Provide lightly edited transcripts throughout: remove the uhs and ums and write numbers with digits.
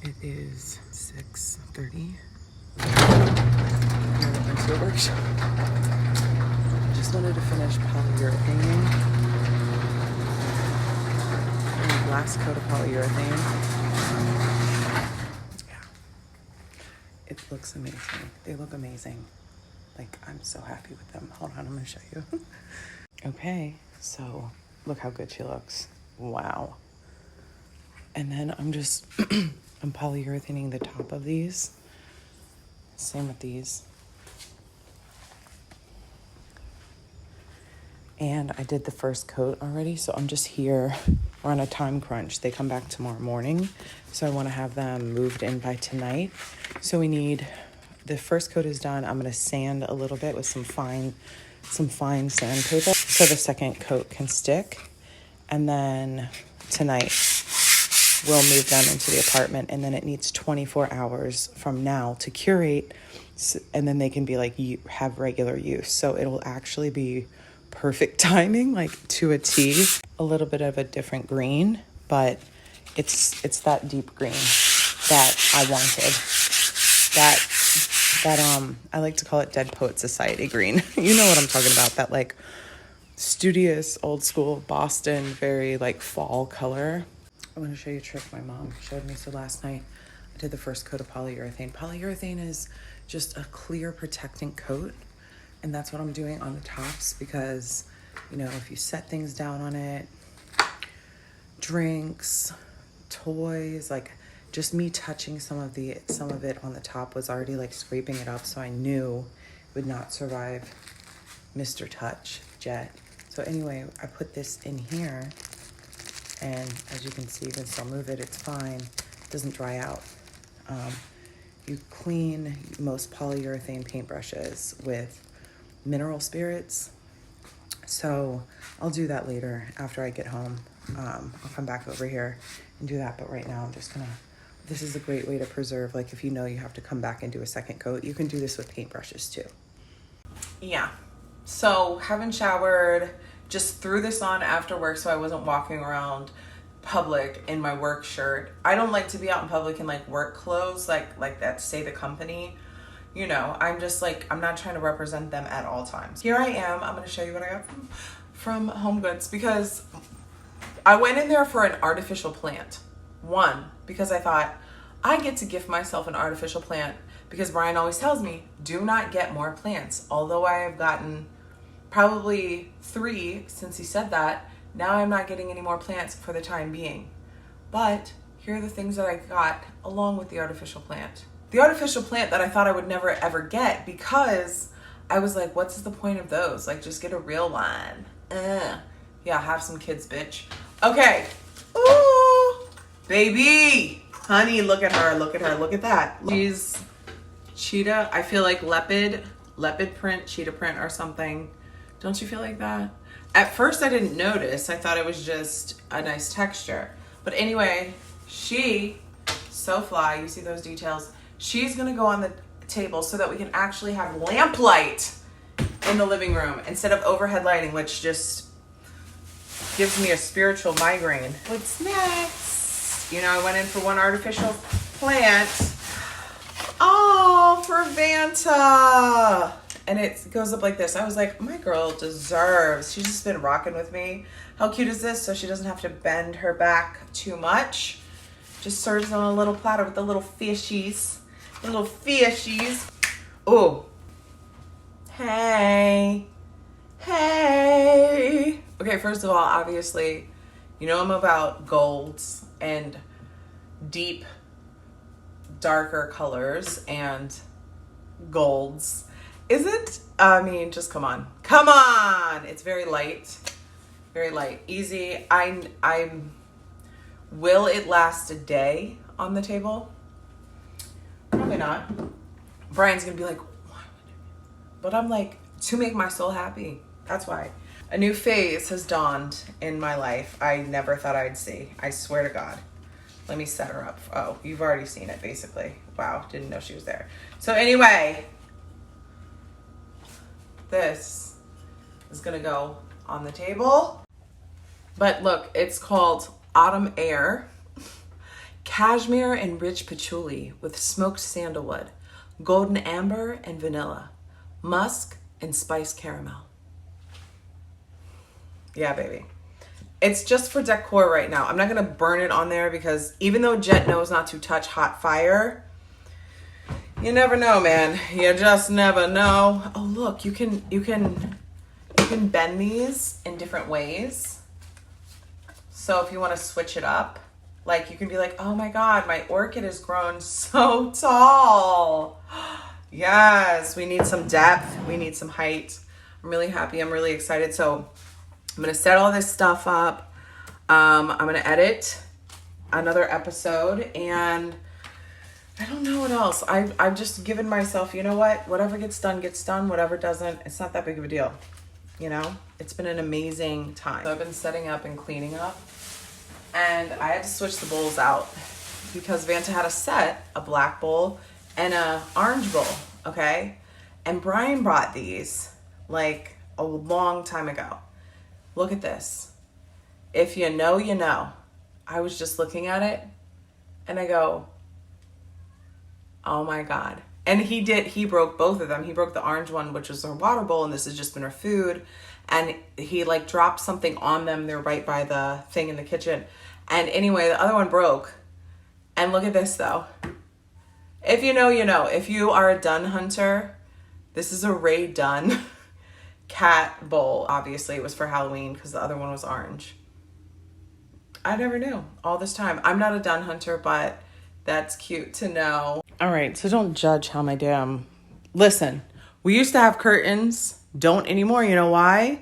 It is 6:30. We're into a workshop. Just wanted to finish polyurethane. And last coat of polyurethane. Yeah. It looks amazing. They look amazing. Like, I'm so happy with them. Hold on, I'm gonna show you. Okay, so look how good she looks. Wow. And then I'm just, I'm polyurethaning the top of these. Same with these. And I did the first coat already, so I'm just here. We're on a time crunch. They come back tomorrow morning, so I want to have them moved in by tonight. So we need, the first coat is done. I'm going to sand a little bit with some fine sandpaper so the second coat can stick. And then tonight we'll move them into the apartment, and then it needs 24 hours from now to curate, and then they can be like, have regular use. So it'll actually be perfect timing, like to a T. A little bit of a different green, but it's that deep green that I wanted. That I like to call it Dead Poet Society green. You know what I'm talking about, that like studious, old school Boston, very like fall color. I want to show you a trick my mom showed me. So last night I did the first coat of polyurethane. Polyurethane is just a clear protecting coat. And that's what I'm doing on the tops because, you know, if you set things down on it, drinks, toys, like just me touching some of it on the top was already like scraping it up. So I knew it would not survive Mr. Touch Jet. So anyway, I put this in here, and as you can see, you can still move it. It's fine. It doesn't dry out. You clean most polyurethane paintbrushes with mineral spirits. So I'll do that later after I get home. I'll come back over here and do that. But right now I'm just gonna, this is a great way to preserve, like if you know you have to come back and do a second coat, you can do this with paintbrushes too. Yeah. So haven't showered, just threw this on after work so I wasn't walking around public in my work shirt. I don't like to be out in public in like work clothes, like that say the company. You know, I'm just like, I'm not trying to represent them at all times. Here I am. I'm going to show you what I got from Home Goods because I went in there for an artificial plant. One, because I thought I get to gift myself an artificial plant because Brian always tells me, do not get more plants. Although I have gotten probably 3 since he said that, now I'm not getting any more plants for the time being. But here are the things that I got along with the artificial plant. The artificial plant that I thought I would never ever get because I was like, what's the point of those? Like, just get a real one. Yeah, have some kids, bitch. Okay. Ooh, baby. Honey, look at her, look at her, look at that. She's cheetah. I feel like leopard print, cheetah print or something. Don't you feel like that? At first I didn't notice. I thought it was just a nice texture. But anyway, she, so fly, you see those details? She's gonna go on the table so that we can actually have lamplight in the living room instead of overhead lighting, which just gives me a spiritual migraine. What's next? You know, I went in for one artificial plant. Oh, for Vanta. And it goes up like this. I was like, my girl deserves. She's just been rocking with me. How cute is this? So she doesn't have to bend her back too much. Just serves on a little platter with the little fishies. The little fishies. Oh. Hey. Hey. Okay, first of all, obviously, you know I'm about golds and deep, darker colors and golds. Isn't, I mean, just come on. Come on! It's very light. Very light. Easy. Will it last a day on the table? Probably not. Brian's gonna be like, why? But I'm like, to make my soul happy. That's why. A new phase has dawned in my life I never thought I'd see. I swear to God. Let me set her up. Oh, you've already seen it, basically. Wow, didn't know she was there. So anyway, this is gonna go on the table. But look, it's called Autumn Air. cashmere and rich patchouli with smoked sandalwood, golden amber and vanilla, musk and spiced caramel. Yeah, baby. It's just for decor right now. I'm not going to burn it on there because even though Jet knows not to touch hot fire, you never know, man. You just never know. Oh, look, you can bend these in different ways. So if you want to switch it up, like you can be like, oh my God, my orchid has grown so tall. Yes, we need some depth. We need some height. I'm really happy. I'm really excited. So I'm going to set all this stuff up. I'm going to edit another episode, and I don't know what else. I've just given myself, you know what? Whatever gets done, gets done. Whatever doesn't, it's not that big of a deal. You know, it's been an amazing time. So I've been setting up and cleaning up, and I had to switch the bowls out because Vanta had a black bowl and a orange bowl, okay? And Brian brought these like a long time ago. Look at this. If you know, you know. I was just looking at it and I go, oh my God. And he broke both of them. He broke the orange one, which was her water bowl, and this has just been her food. And he like dropped something on them. They're right by the thing in the kitchen. And anyway, the other one broke. And look at this though. If you know, you know. If you are a Dunn hunter, this is a Ray Dunn cat bowl. Obviously it was for Halloween because the other one was orange. I never knew all this time. I'm not a Dunn hunter, but that's cute to know. All right, so don't judge how my damn... Listen, we used to have curtains. Don't anymore. You know why?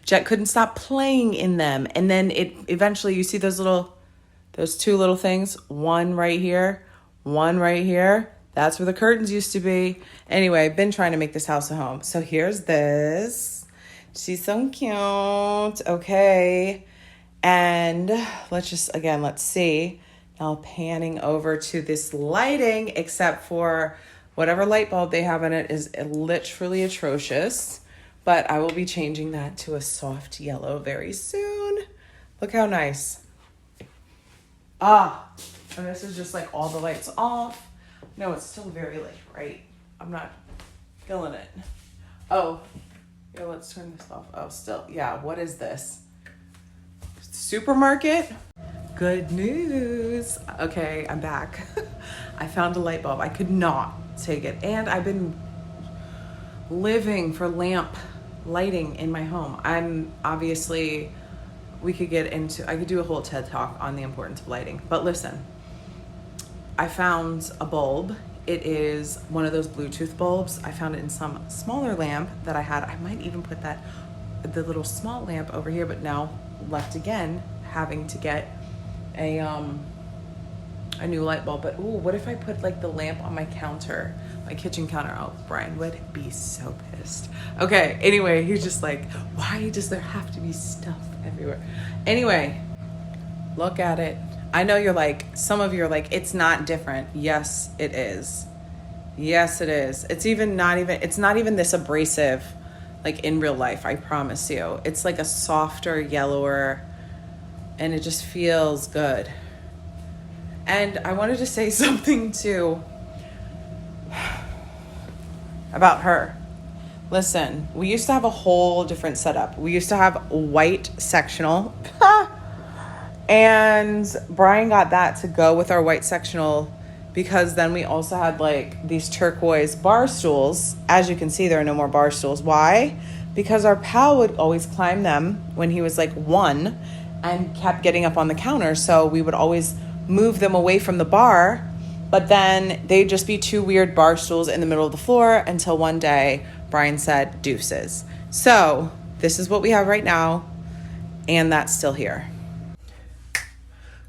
Jet couldn't stop playing in them. And then it eventually, you see those two little things? One right here, one right here. That's where the curtains used to be. Anyway, I've been trying to make this house a home. So here's this. She's so cute. Okay. And let's see. Now panning over to this lighting, except for whatever light bulb they have in it is literally atrocious. But I will be changing that to a soft yellow very soon. Look how nice. And this is just like all the lights off. No, it's still very like bright. I'm not feeling it. Oh, yeah, let's turn this off. Oh, still, yeah, what is this? Supermarket? Good news. Okay, I'm back. I found a light bulb. I could not take it. And I've been living for lamp lighting in my home. I could do a whole TED talk on the importance of lighting. But listen, I found a bulb. It is one of those Bluetooth bulbs. I found it in some smaller lamp that I had. I might even put the little small lamp over here, but now left again, having to get a new light bulb. But ooh, what if I put like the lamp on my counter, my kitchen counter? Oh, Brian would be so pissed. Okay, anyway, he's just like, why does there have to be stuff everywhere? Anyway, look at it. I know some of you are like, it's not different. Yes, it is. Yes, it is. It's not even this abrasive, like in real life, I promise you. It's like a softer, yellower, and it just feels good. And I wanted to say something too about her. Listen, we used to have a whole different setup. We used to have white sectional. And Brian got that to go with our white sectional because then we also had like these turquoise bar stools. As you can see, there are no more bar stools. Why? Because our pal would always climb them when he was like 1 and kept getting up on the counter. So we would always move them away from the bar, but then they'd just be 2 weird bar stools in the middle of the floor until one day Brian said deuces. So this is what we have right now, and that's still here.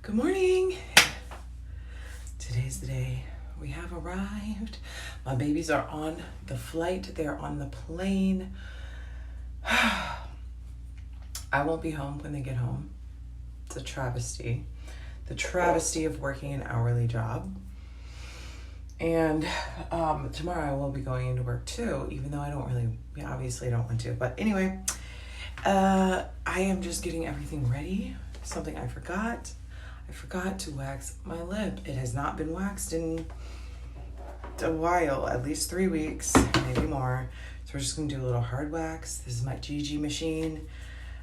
Good morning. Today's the day. We have arrived. My babies are on the flight. They're on the plane. I won't be home when they get home. It's a travesty. The travesty of working an hourly job. And tomorrow I will be going into work too, even though obviously I don't want to. But anyway, I am just getting everything ready. Something I forgot. I forgot to wax my lip. It has not been waxed in a while, at least 3 weeks, maybe more. So we're just gonna do a little hard wax. This is my Gigi machine.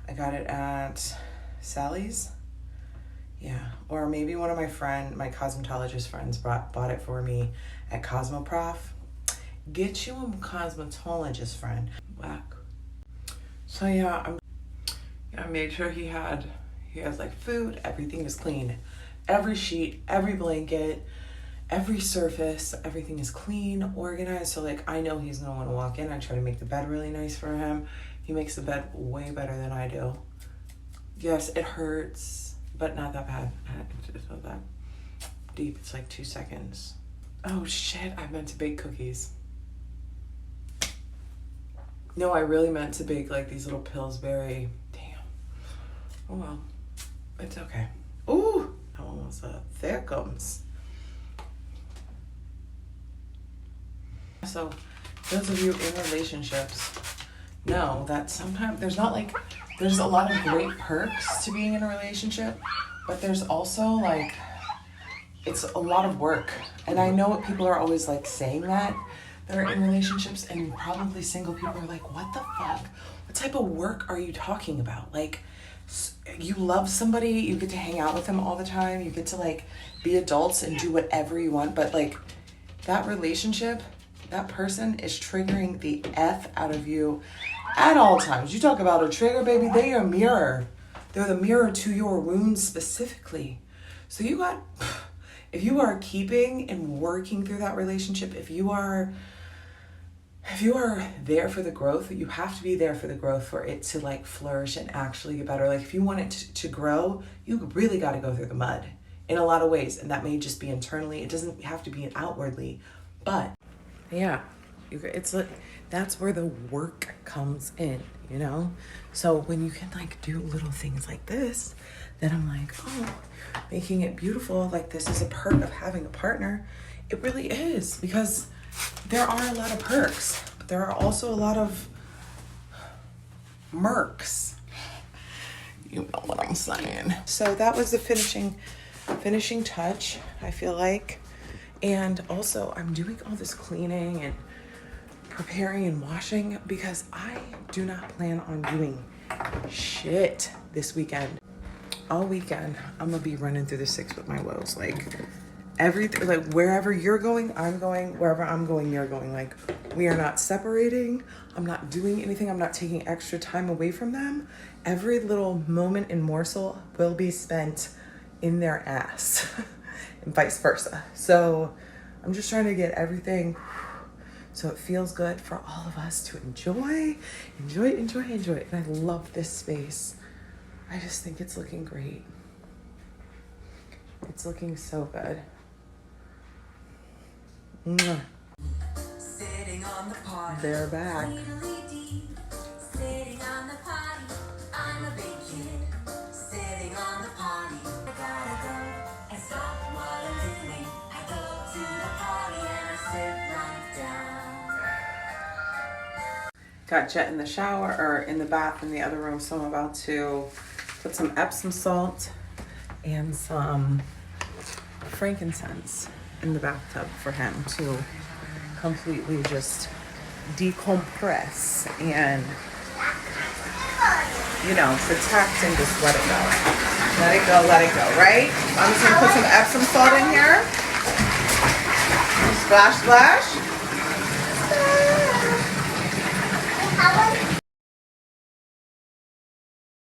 I got it at Sally's. Yeah, or maybe one of my cosmetologist friends bought it for me at Cosmoprof. Get you a cosmetologist friend. Whack. So yeah, I made sure he has like food, everything is clean. Every sheet, every blanket, every surface, everything is clean, organized. So like I know he's gonna want to walk in. I try to make the bed really nice for him. He makes the bed way better than I do. Yes, it hurts, but not that bad. It's not that deep. It's like 2 seconds. Oh shit, I meant to bake cookies. No, I really meant to bake like these little Pillsbury. Damn. Oh well, it's okay. Ooh, almost thickums. So, those of you in relationships know that sometimes there's a lot of great perks to being in a relationship, but there's also like, it's a lot of work. And I know people are always like saying that they're in relationships, and probably single people are like, what the fuck? What type of work are you talking about? Like, you love somebody, you get to hang out with them all the time, you get to like be adults and do whatever you want, but like that relationship, that person is triggering the F out of you at all times. You talk about a trigger, baby, they are a mirror. They're the mirror to your wounds specifically. So if you are keeping and working through that relationship, if you are there for the growth, you have to be there for the growth for it to like flourish and actually get better. Like if you want it to grow, you really got to go through the mud in a lot of ways. And that may just be internally. It doesn't have to be outwardly, but yeah, it's like, that's where the work comes in, you know? So when you can like do little things like this, then I'm like, oh, making it beautiful. Like this is a perk of having a partner. It really is, because there are a lot of perks, but there are also a lot of mercs. You know what I'm saying. So that was the finishing touch, I feel like. And also I'm doing all this cleaning and preparing and washing because I do not plan on doing shit this weekend. All weekend, I'm gonna be running through the 6 with my woes. Like everything, like wherever you're going, I'm going. Wherever I'm going, you're going. Like we are not separating. I'm not doing anything. I'm not taking extra time away from them. Every little moment and morsel will be spent in their ass and vice versa. So I'm just trying to get everything so it feels good for all of us to enjoy. And I love this space. I just think it's looking great. It's looking so good. Mwah. They're back. Sitting on the potty, I'm a big kid. Sitting on the potty, I gotta go. I stop what I'm doing. I go to the potty and I sit right down. Got Jet in the shower, or in the bath in the other room, so I'm about to put some Epsom salt and some frankincense in the bathtub for him to completely just decompress and, you know, protect and just let it go. Let it go, right? I'm just gonna put some Epsom salt in here. Splash, splash.